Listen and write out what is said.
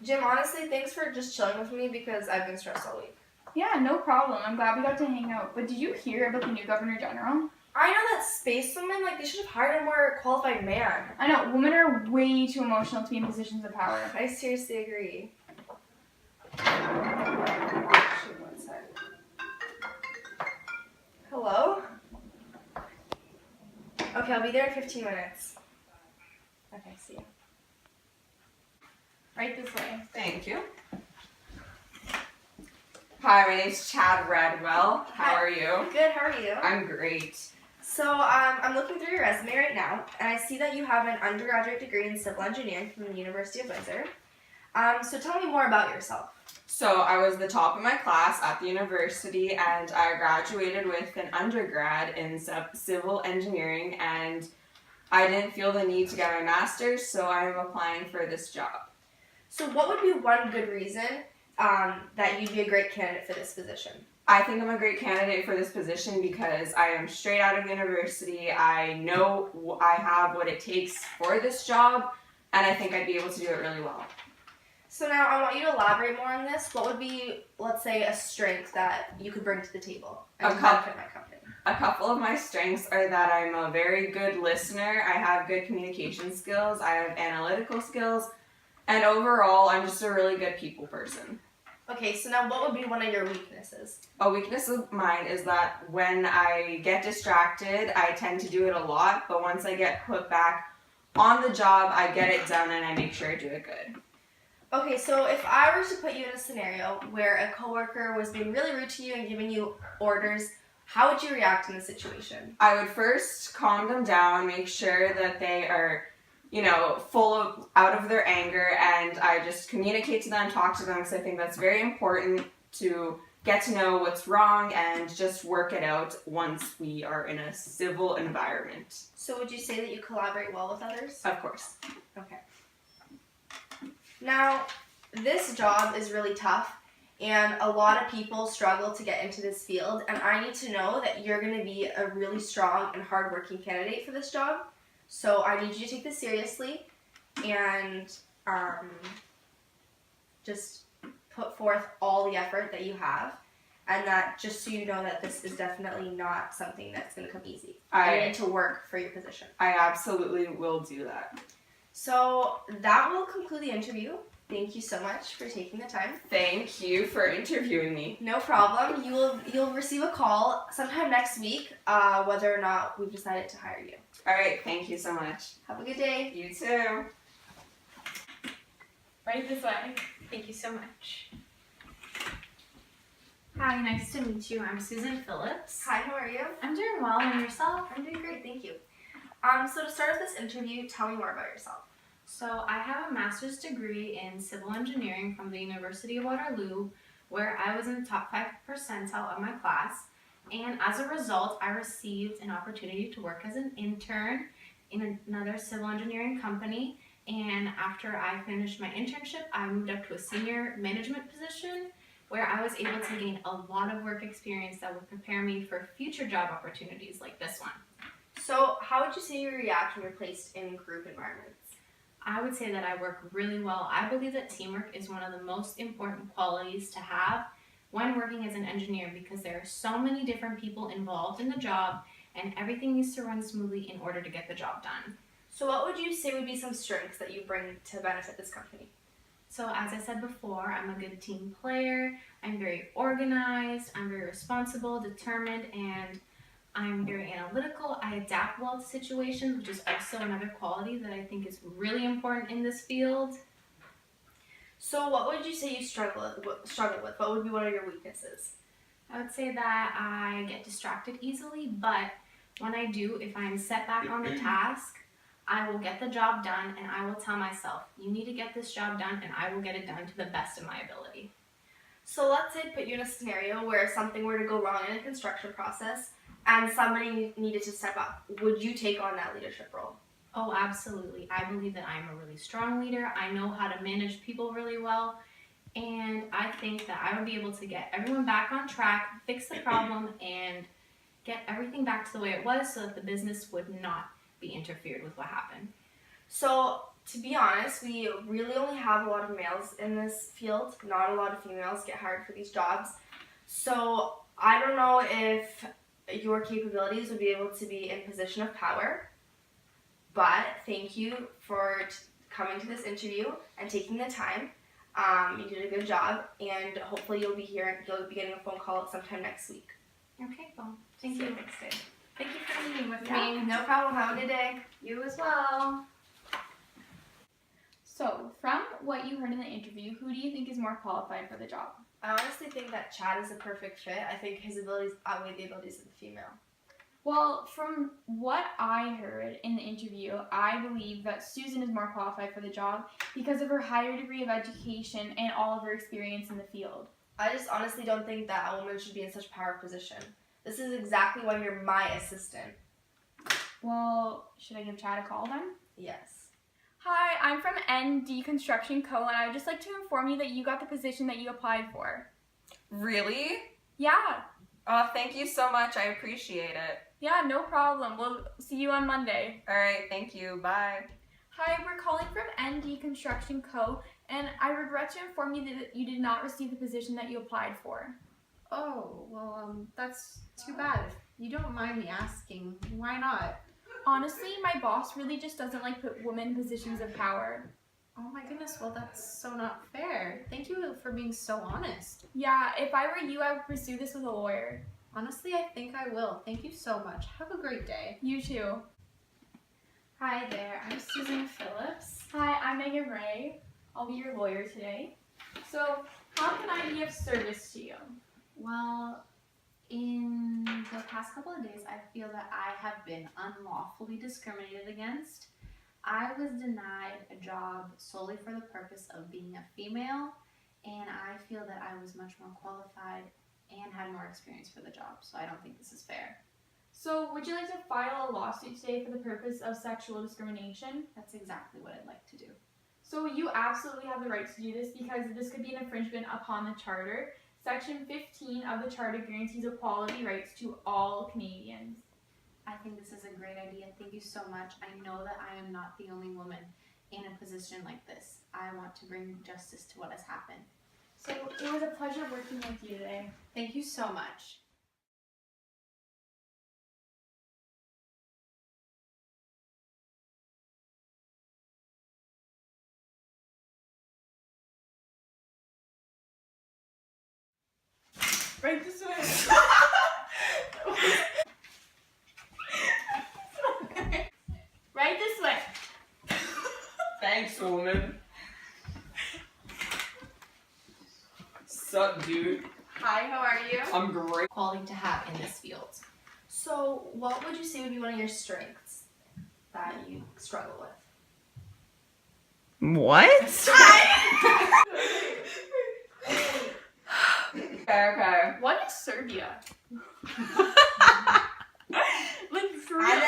Jim, honestly, thanks for just chilling with me because I've been stressed all week. Yeah, no problem. I'm glad we got to hang out. But did you hear about the new Governor General? I know that space women, they should have hired a more qualified man. I know, women are way too emotional to be in positions of power. I seriously agree. Shoot, one sec. Hello? Okay, I'll be there in 15 minutes. Okay, see you. Right this way. Thank you. Hi, my name's Chad Redwell. How are you? Good, how are you? I'm great. So, I'm looking through your resume right now, and I see that you have an undergraduate degree in civil engineering from the University of Windsor. So tell me more about yourself. So I was the top of my class at the university, and I graduated with an undergrad in civil engineering, and I didn't feel the need to get my master's, so I'm applying for this job. So what would be one good reason that you'd be a great candidate for this position? I think I'm a great candidate for this position because I am straight out of university. I know I have what it takes for this job, and I think I'd be able to do it really well. So now I want you to elaborate more on this. What would be, let's say, a strength that you could bring to the table and benefit my company? A couple of my strengths are that I'm a very good listener, I have good communication skills, I have analytical skills, and overall, I'm just a really good people person. Okay, so now what would be one of your weaknesses? A weakness of mine is that when I get distracted, I tend to do it a lot, but once I get put back on the job, I get it done and I make sure I do it good. Okay, so if I were to put you in a scenario where a coworker was being really rude to you and giving you orders, how would you react in the situation? I would first calm them down, make sure that they are out of their anger, and I just communicate to them, talk to them, because I think that's very important to get to know what's wrong and just work it out once we are in a civil environment. So would you say that you collaborate well with others? Of course. Okay. Now, this job is really tough, and a lot of people struggle to get into this field, and I need to know that you're going to be a really strong and hardworking candidate for this job. So I need you to take this seriously and just put forth all the effort that you have, and that just so you know that this is definitely not something that's going to come easy. I need to work for your position. I absolutely will do that. So that will conclude the interview. Thank you so much for taking the time. Thank you for interviewing me. No problem. You'll receive a call sometime next week, whether or not we've decided to hire you. All right, thank you so much. Have a good day. You too. Right this way. Thank you so much. Hi, nice to meet you. I'm Susan Phillips. Hi, how are you? I'm doing well, and yourself? I'm doing great, thank you. So to start off this interview, tell me more about yourself. So I have a master's degree in civil engineering from the University of Waterloo, where I was in the top 5 percentile of my class. And as a result, I received an opportunity to work as an intern in another civil engineering company. And after I finished my internship, I moved up to a senior management position where I was able to gain a lot of work experience that would prepare me for future job opportunities like this one. So how would you say you react when you're placed in group environments? I would say that I work really well. I believe that teamwork is one of the most important qualities to have when working as an engineer, because there are so many different people involved in the job and everything needs to run smoothly in order to get the job done. So what would you say would be some strengths that you bring to benefit this company? So as I said before, I'm a good team player, I'm very organized, I'm very responsible, determined, and I'm very analytical. I adapt well to situations, which is also another quality that I think is really important in this field. So what would you say you struggle with? What would be one of your weaknesses? I would say that I get distracted easily, but when I do, if I'm set back on the task, I will get the job done, and I will tell myself, you need to get this job done, and I will get it done to the best of my ability. So let's say put you in a scenario where something were to go wrong in a construction process and somebody needed to step up. Would you take on that leadership role? Oh, absolutely. I believe that I'm a really strong leader. I know how to manage people really well, and I think that I would be able to get everyone back on track, fix the problem, and get everything back to the way it was so that the business would not be interfered with what happened. So to be honest, we really only have a lot of males in this field. Not a lot of females get hired for these jobs. So I don't know if your capabilities would be able to be in position of power. But thank you for coming to this interview and taking the time. You did a good job, and hopefully you'll be getting a phone call sometime next week. Okay, well, thank See you. next day. Thank you for meeting with Yeah, me. no problem. Have a good day. You as well. So, from what you heard in the interview, who do you think is more qualified for the job? I honestly think that Chad is a perfect fit. I think his abilities outweigh the abilities of the female. Well, from what I heard in the interview, I believe that Susan is more qualified for the job because of her higher degree of education and all of her experience in the field. I just honestly don't think that a woman should be in such a power position. This is exactly why you're my assistant. Well, should I give Chad a call then? Yes. Hi, I'm from ND Construction Co. and I would just like to inform you that you got the position that you applied for. Really? Yeah, Oh, thank you so much. I appreciate it. yeah, no problem. We'll see you on Monday. All right, thank you. Bye. Hi, we're calling from ND Construction Co. and I regret to inform you that you did not receive the position that you applied for. Oh, well, that's too bad. If you don't mind me asking, why not? Honestly, my boss really just doesn't like put women in positions of power. Oh my goodness, well, that's so not fair. Thank you for being so honest. Yeah, if I were you, I would pursue this with a lawyer. Honestly, I think I will. Thank you so much. Have a great day. You too. Hi there, I'm Susan Phillips. Hi, I'm Megan Ray. I'll be your lawyer today. So, how can I be of service to you? Well, in the past couple of days, I feel that I have been unlawfully discriminated against. I was denied a job solely for the purpose of being a female, and I feel that I was much more qualified and had more experience for the job, so I don't think this is fair. So, would you like to file a lawsuit today for the purpose of sexual discrimination? That's exactly what I'd like to do. So, you absolutely have the right to do this because this could be an infringement upon the Charter. Section 15 of the Charter guarantees equality rights to all Canadians. I think this is a great idea. Thank you so much. I know that I am not the only woman in a position like this. I want to bring justice to what has happened. So, it was a pleasure working with you today. Thank you so much. Right this way. Right this way. Thanks, woman. Sup, dude? Hi, how are you? I'm great. Quality to have in this field. So, what would you say would be one of your strengths that you struggle with? What? Okay. What is Serbia? Like, for I real.